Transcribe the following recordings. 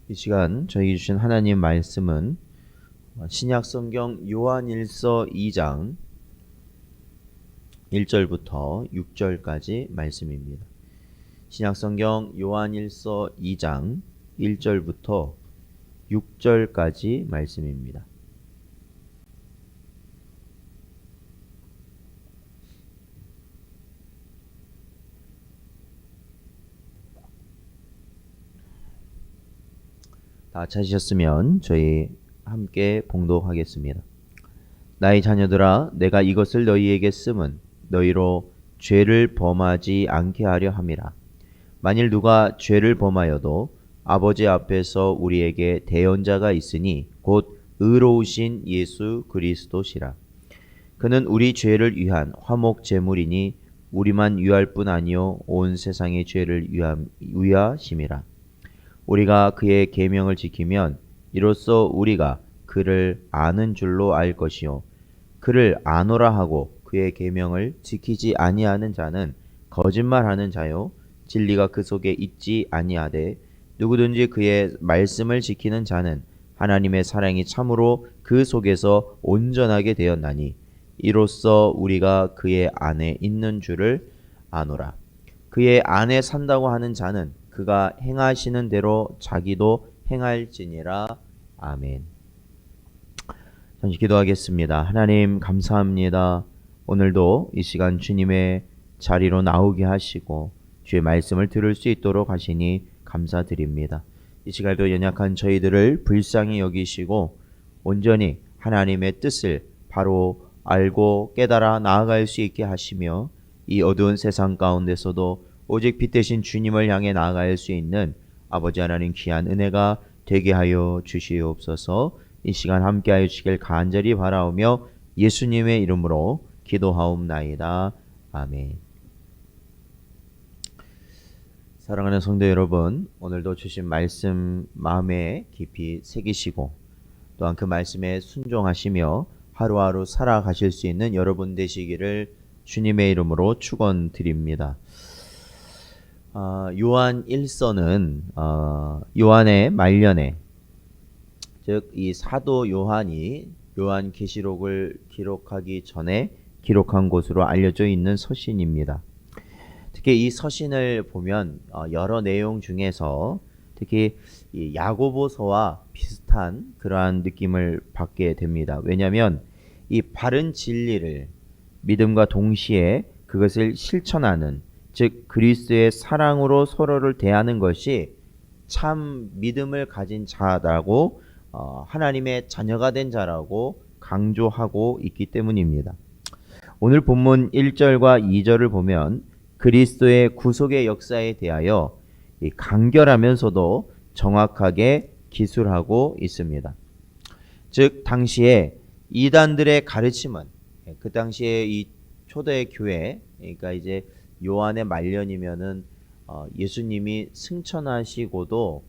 이 시간 저희 주신 하나님 말씀은 신약 성경 요한일서 2장 1절부터 6절까지 말씀입니다. 신약 성경 요한일서 2장 1절부터 6절까지 말씀입니다. 다 찾으셨으면 저희 함께 봉독하겠습니다. 나의 자녀들아, 내가 이것을 너희에게 쓰면 너희로 죄를 범하지 않게 하려 함이라. 만일 누가 죄를 범하여도 아버지 앞에서 우리에게 대언자가 있으니 곧 의로우신 예수 그리스도시라. 그는 우리 죄를 위한 화목 제물이니 우리만 위할 뿐 아니요 온 세상의 죄를 위하심이라. 우리가 그의 계명을 지키면 이로써 우리가 그를 아는 줄로 알 것이요 그를 아노라 하고 그의 계명을 지키지 아니하는 자는 거짓말하는 자요 진리가 그 속에 있지 아니하되 누구든지 그의 말씀을 지키는 자는 하나님의 사랑이 참으로 그 속에서 온전하게 되었나니 이로써 우리가 그의 안에 있는 줄을 아노라. 그의 안에 산다고 하는 자는 그가 행하시는 대로 자기도 행할지니라. 아멘. 잠시 기도하겠습니다. 하나님 감사합니다. 오늘도 이 시간 주님의 자리로 나오게 하시고 주의 말씀을 들을 수 있도록 하시니 감사드립니다. 이 시간도 연약한 저희들을 불쌍히 여기시고 온전히 하나님의 뜻을 바로 알고 깨달아 나아갈 수 있게 하시며 이 어두운 세상 가운데서도 오직 빛 대신 주님을 향해 나아갈 수 있는 아버지 하나님 귀한 은혜가 되게 하여 주시옵소서. 이 시간 함께하여 주시길 간절히 바라오며 예수님의 이름으로 기도하옵나이다. 아멘. 사랑하는 성도 여러분, 오늘도 주신 말씀 마음에 깊이 새기시고 또한 그 말씀에 순종하시며 하루하루 살아가실 수 있는 여러분 되시기를 주님의 이름으로 축원드립니다. 요한 1서는 요한의 말년에, 즉 이 사도 요한이 요한 계시록을 기록하기 전에 기록한 것으로 알려져 있는 서신입니다. 특히 이 서신을 보면 여러 내용 중에서 특히 이 야고보서와 비슷한 그러한 느낌을 받게 됩니다. 왜냐하면 이 바른 진리를 믿음과 동시에 그것을 실천하는, 즉 그리스도의 사랑으로 서로를 대하는 것이 참 믿음을 가진 자라고 하나님의 자녀가 된 자라고 강조하고 있기 때문입니다. 오늘 본문 1절과 2절을 보면 그리스도의 구속의 역사에 대하여 간결하면서도 정확하게 기술하고 있습니다. 즉 당시에 이단들의 가르침은, 그 당시에 이 초대 교회, 그러니까 이제 요한의 말년이면은 예수님이 승천하시고도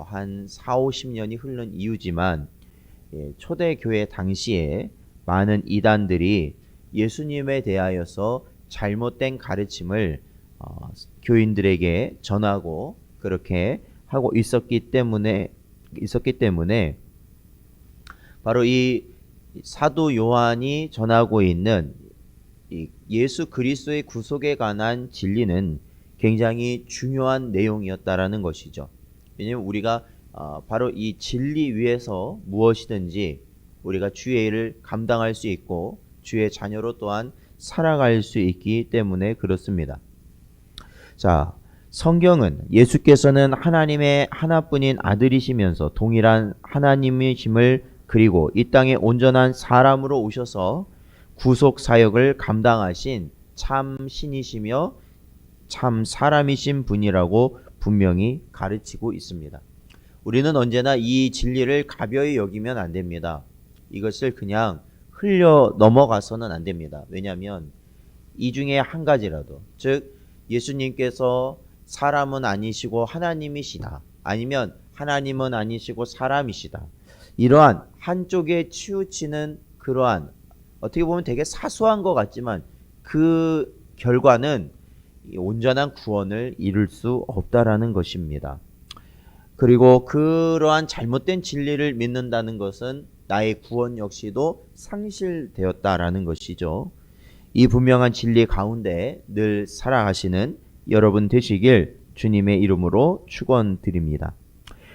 한 40-50년이 흐른 이후지만 초대 교회 당시에 많은 이단들이 예수님에 대하여서 잘못된 가르침을 교인들에게 전하고 그렇게 하고 있었기 때문에 바로 이 사도 요한이 전하고 있는 이 예수 그리스도의 구속에 관한 진리는 굉장히 중요한 내용이었다라는 것이죠. 왜냐하면 우리가 바로 이 진리 위에서 무엇이든지 우리가 주의 일을 감당할 수 있고 주의 자녀로 또한 살아갈 수 있기 때문에 그렇습니다. 자, 성경은 예수께서는 하나님의 하나뿐인 아들이시면서 동일한 하나님이심을, 그리고 이 땅에 온전한 사람으로 오셔서 구속 사역을 감당하신 참 신이시며 참 사람이신 분이라고 분명히 가르치고 있습니다. 우리는 언제나 이 진리를 가벼이 여기면 안 됩니다. 이것을 그냥 흘려 넘어가서는 안 됩니다. 왜냐하면 이 중에 한 가지라도, 즉 예수님께서 사람은 아니시고 하나님이시다, 아니면 하나님은 아니시고 사람이시다, 이러한 한쪽에 치우치는 그러한, 어떻게 보면 되게 사소한 것 같지만 그 결과는 온전한 구원을 이룰 수 없다라는 것입니다. 그리고 그러한 잘못된 진리를 믿는다는 것은 나의 구원 역시도 상실되었다라는 것이죠. 이 분명한 진리 가운데 늘 살아가시는 여러분 되시길 주님의 이름으로 축원드립니다.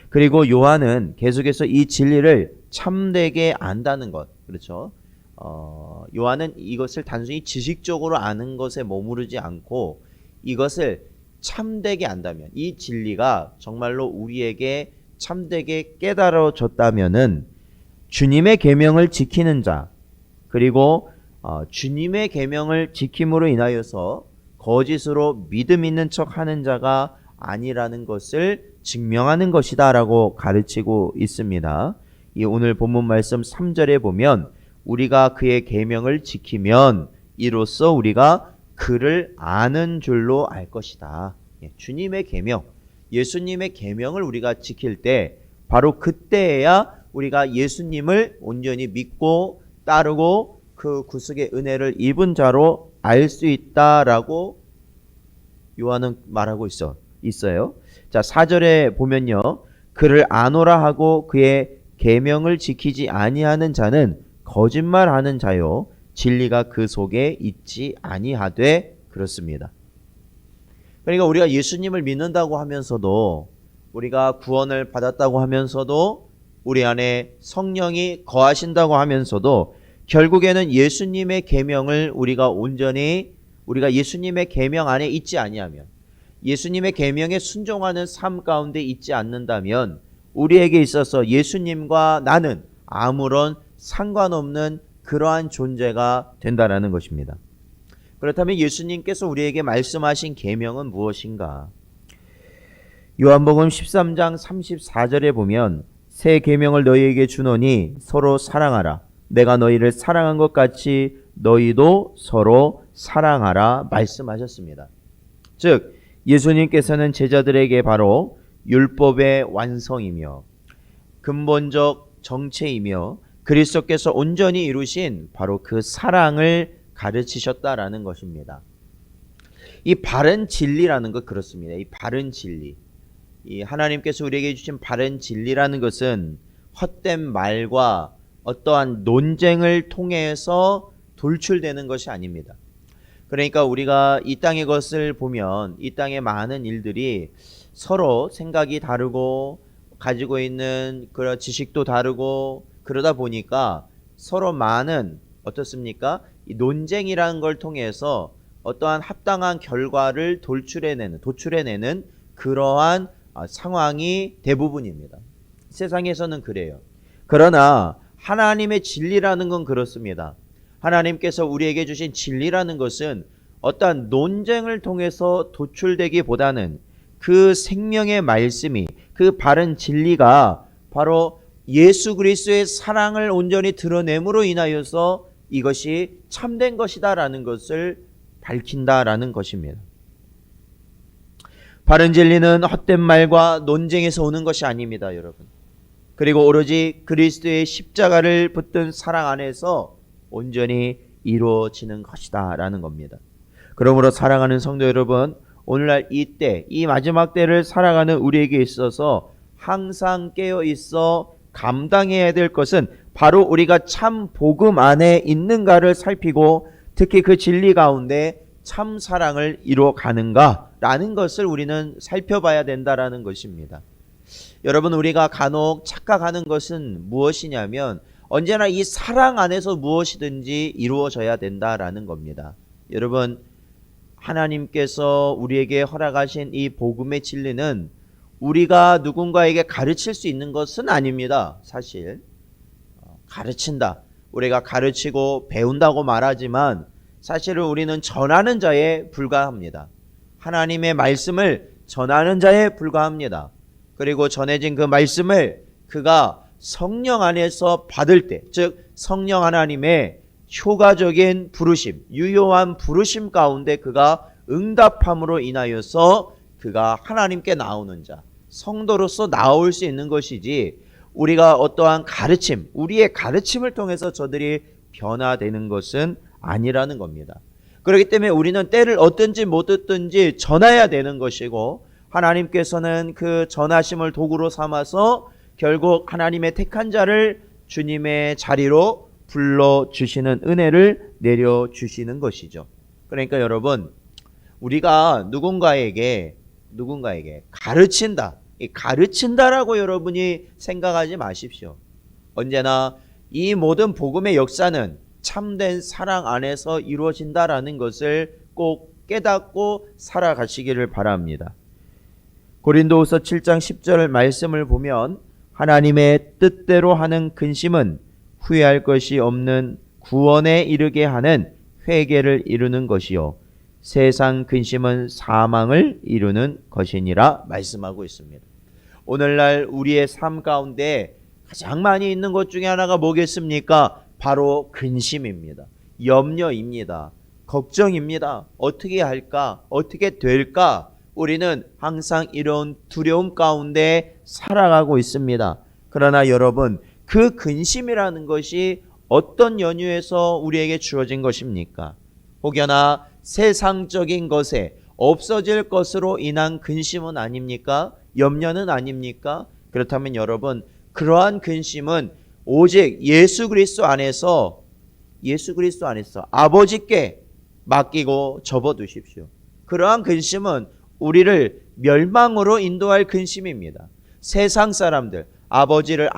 그리고 요한은 계속해서 이 진리를 참되게 안다는 것, 그렇죠? 요한은 이것을 단순히 지식적으로 아는 것에 머무르지 않고 이것을 참되게 안다면, 이 진리가 정말로 우리에게 참되게 깨달아졌다면은 주님의 계명을 지키는 자, 그리고 주님의 계명을 지킴으로 인하여서 거짓으로 믿음 있는 척 하는 자가 아니라는 것을 증명하는 것이다 라고 가르치고 있습니다. 이 오늘 본문 말씀 3절에 보면 우리가 그의 계명을 지키면 이로써 우리가 그를 아는 줄로 알 것이다. 주님의 계명, 예수님의 계명을 우리가 지킬 때 바로 그때에야 우리가 예수님을 온전히 믿고 따르고 그 구속의 은혜를 입은 자로 알 수 있다라고 요한은 말하고 있어요. 자, 4절에 보면요. 그를 아노라 하고 그의 계명을 지키지 아니하는 자는 거짓말하는 자요 진리가 그 속에 있지 아니하되 그렇습니다. 그러니까 우리가 예수님을 믿는다고 하면서도, 우리가 구원을 받았다고 하면서도, 우리 안에 성령이 거하신다고 하면서도 결국에는 예수님의 계명을 우리가 예수님의 계명 안에 있지 아니하면, 예수님의 계명에 순종하는 삶 가운데 있지 않는다면 우리에게 있어서 예수님과 나는 아무런 상관없는 그러한 존재가 된다라는 것입니다. 그렇다면 예수님께서 우리에게 말씀하신 계명은 무엇인가? 요한복음 13장 34절에 보면 새 계명을 너희에게 주노니 서로 사랑하라. 내가 너희를 사랑한 것 같이 너희도 서로 사랑하라 말씀하셨습니다. 즉 예수님께서는 제자들에게 바로 율법의 완성이며 근본적 정체이며 그리스도께서 온전히 이루신 바로 그 사랑을 가르치셨다라는 것입니다. 이 바른 진리라는 것, 그렇습니다. 이 바른 진리, 이 하나님께서 우리에게 주신 바른 진리라는 것은 헛된 말과 어떠한 논쟁을 통해서 돌출되는 것이 아닙니다. 그러니까 우리가 이 땅의 것을 보면 이 땅의 많은 일들이 서로 생각이 다르고 가지고 있는 그런 지식도 다르고 그러다 보니까 서로 많은 어떻습니까? 이 논쟁이라는 걸 통해서 어떠한 합당한 결과를 도출해내는 그러한 상황이 대부분입니다. 세상에서는 그래요. 그러나 하나님의 진리라는 건 그렇습니다. 하나님께서 우리에게 주신 진리라는 것은 어떠한 논쟁을 통해서 도출되기보다는 그 생명의 말씀이, 그 바른 진리가 바로 예수 그리스도의 사랑을 온전히 드러냄으로 인하여서 이것이 참된 것이다라는 것을 밝힌다라는 것입니다. 바른 진리는 헛된 말과 논쟁에서 오는 것이 아닙니다, 여러분. 그리고 오로지 그리스도의 십자가를 붙든 사랑 안에서 온전히 이루어지는 것이다 라는 겁니다. 그러므로 사랑하는 성도 여러분, 오늘날 이 마지막 때를 살아가는 우리에게 있어서 항상 깨어 있어 감당해야 될 것은 바로 우리가 참 복음 안에 있는가를 살피고 특히 그 진리 가운데 참 사랑을 이루어 가는가 라는 것을 우리는 살펴봐야 된다라는 것입니다. 여러분, 우리가 간혹 착각하는 것은 무엇이냐면 언제나 이 사랑 안에서 무엇이든지 이루어져야 된다라는 겁니다. 여러분, 하나님께서 우리에게 허락하신 이 복음의 진리는 우리가 누군가에게 가르칠 수 있는 것은 아닙니다. 사실 가르친다, 우리가 가르치고 배운다고 말하지만 사실은 우리는 전하는 자에 불과합니다. 하나님의 말씀을 전하는 자에 불과합니다. 그리고 전해진 그 말씀을 그가 성령 안에서 받을 때, 즉 성령 하나님의 효과적인 부르심, 유효한 부르심 가운데 그가 응답함으로 인하여서 그가 하나님께 나오는 자, 성도로서 나올 수 있는 것이지, 우리가 어떠한 가르침, 우리의 가르침을 통해서 저들이 변화되는 것은 아니라는 겁니다. 그렇기 때문에 우리는 때를 얻든지 못 얻든지 전해야 되는 것이고, 하나님께서는 그 전하심을 도구로 삼아서 결국 하나님의 택한 자를 주님의 자리로 불러주시는 은혜를 내려주시는 것이죠. 그러니까 여러분, 우리가 누군가에게 가르친다라고 여러분이 생각하지 마십시오. 언제나 이 모든 복음의 역사는 참된 사랑 안에서 이루어진다라는 것을 꼭 깨닫고 살아가시기를 바랍니다. 고린도후서 7장 10절 말씀을 보면 하나님의 뜻대로 하는 근심은 후회할 것이 없는 구원에 이르게 하는 회개를 이루는 것이요 세상 근심은 사망을 이루는 것이니라 말씀하고 있습니다. 오늘날 우리의 삶 가운데 가장 많이 있는 것 중에 하나가 뭐겠습니까? 바로 근심입니다. 염려입니다. 걱정입니다. 어떻게 할까? 어떻게 될까? 우리는 항상 이런 두려움 가운데 살아가고 있습니다. 그러나 여러분, 그 근심이라는 것이 어떤 연유에서 우리에게 주어진 것입니까? 혹여나 세상적인 것에 없어질 것으로 인한 근심은 아닙니까? 염려는 아닙니까? 그렇다면 여러분, 그러한 근심은 오직 예수 그리스도 안에서 아버지께 맡기고 접어두십시오. 그러한 근심은 우리를 멸망으로 인도할 근심입니다. 세상 사람들, 아버지를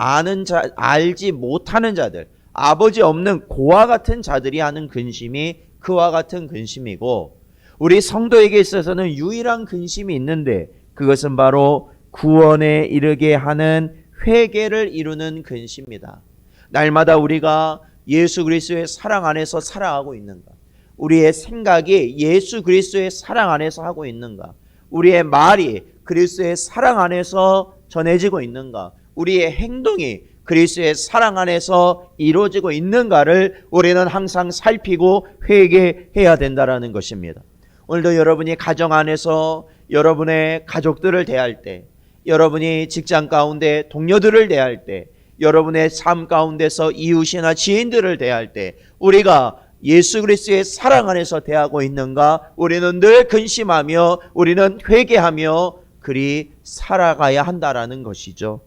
알지 못하는 자들, 아버지 없는 고와 같은 자들이 하는 근심이 그와 같은 근심이고, 우리 성도에게 있어서는 유일한 근심이 있는데 그것은 바로 구원에 이르게 하는 회개를 이루는 근심이다. 날마다 우리가 예수 그리스도의 사랑 안에서 살아가고 있는가? 우리의 생각이 예수 그리스도의 사랑 안에서 하고 있는가? 우리의 말이 그리스도의 사랑 안에서 전해지고 있는가? 우리의 행동이 그리스도의 사랑 안에서 이루어지고 있는가를 우리는 항상 살피고 회개해야 된다는 것입니다. 오늘도 여러분이 가정 안에서 여러분의 가족들을 대할 때, 여러분이 직장 가운데 동료들을 대할 때, 여러분의 삶 가운데서 이웃이나 지인들을 대할 때 우리가 예수 그리스도의 사랑 안에서 대하고 있는가? 우리는 늘 근심하며 우리는 회개하며 그리 살아가야 한다라는 것이죠.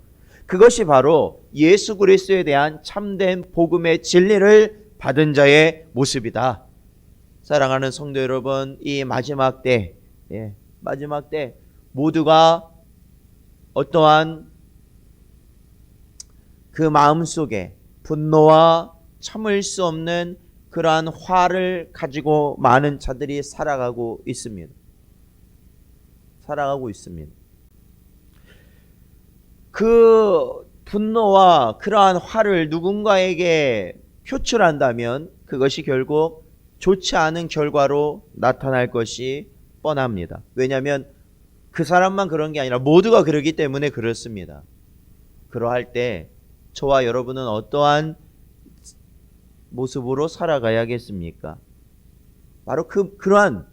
그것이 바로 예수 그리스도에 대한 참된 복음의 진리를 받은 자의 모습이다. 사랑하는 성도 여러분, 이 마지막 때 모두가 어떠한 그 마음속에 분노와 참을 수 없는 그러한 화를 가지고 많은 자들이 살아가고 있습니다. 그 분노와 그러한 화를 누군가에게 표출한다면 그것이 결국 좋지 않은 결과로 나타날 것이 뻔합니다. 왜냐하면 그 사람만 그런 게 아니라 모두가 그러기 때문에 그렇습니다. 그러할 때 저와 여러분은 어떠한 모습으로 살아가야겠습니까? 바로 그러한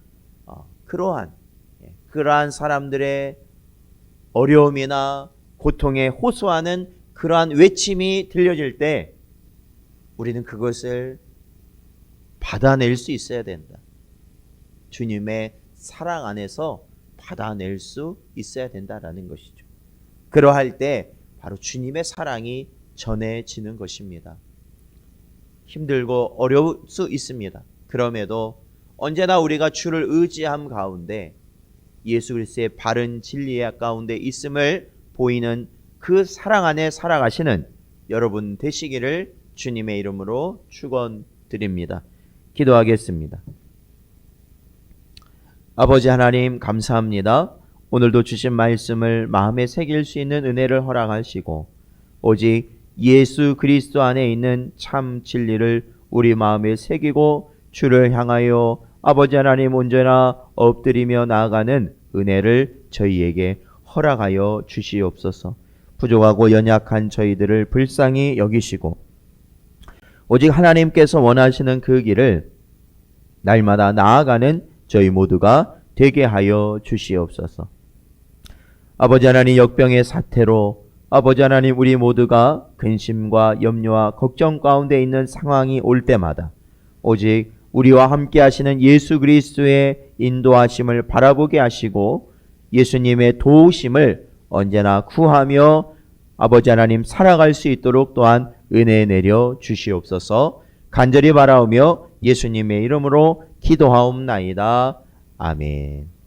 사람들의 어려움이나 고통에 호소하는 그러한 외침이 들려질 때 우리는 그것을 받아낼 수 있어야 된다. 주님의 사랑 안에서 받아낼 수 있어야 된다라는 것이죠. 그러할 때 바로 주님의 사랑이 전해지는 것입니다. 힘들고 어려울 수 있습니다. 그럼에도 언제나 우리가 주를 의지함 가운데 예수 그리스도의 바른 진리 가운데 있음을 보이는 그 사랑 안에 살아가시는 여러분 되시기를 주님의 이름으로 축원드립니다. 기도하겠습니다. 아버지 하나님 감사합니다. 오늘도 주신 말씀을 마음에 새길 수 있는 은혜를 허락하시고 오직 예수 그리스도 안에 있는 참 진리를 우리 마음에 새기고 주를 향하여 아버지 하나님 언제나 엎드리며 나아가는 은혜를 저희에게 허락하여 주시옵소서. 부족하고 연약한 저희들을 불쌍히 여기시고 오직 하나님께서 원하시는 그 길을 날마다 나아가는 저희 모두가 되게 하여 주시옵소서. 아버지 하나님 역병의 사태로 아버지 하나님 우리 모두가 근심과 염려와 걱정 가운데 있는 상황이 올 때마다 오직 우리와 함께 하시는 예수 그리스도의 인도하심을 바라보게 하시고 예수님의 도우심을 언제나 구하며 아버지 하나님 살아갈 수 있도록 또한 은혜 내려 주시옵소서. 간절히 바라오며 예수님의 이름으로 기도하옵나이다. 아멘.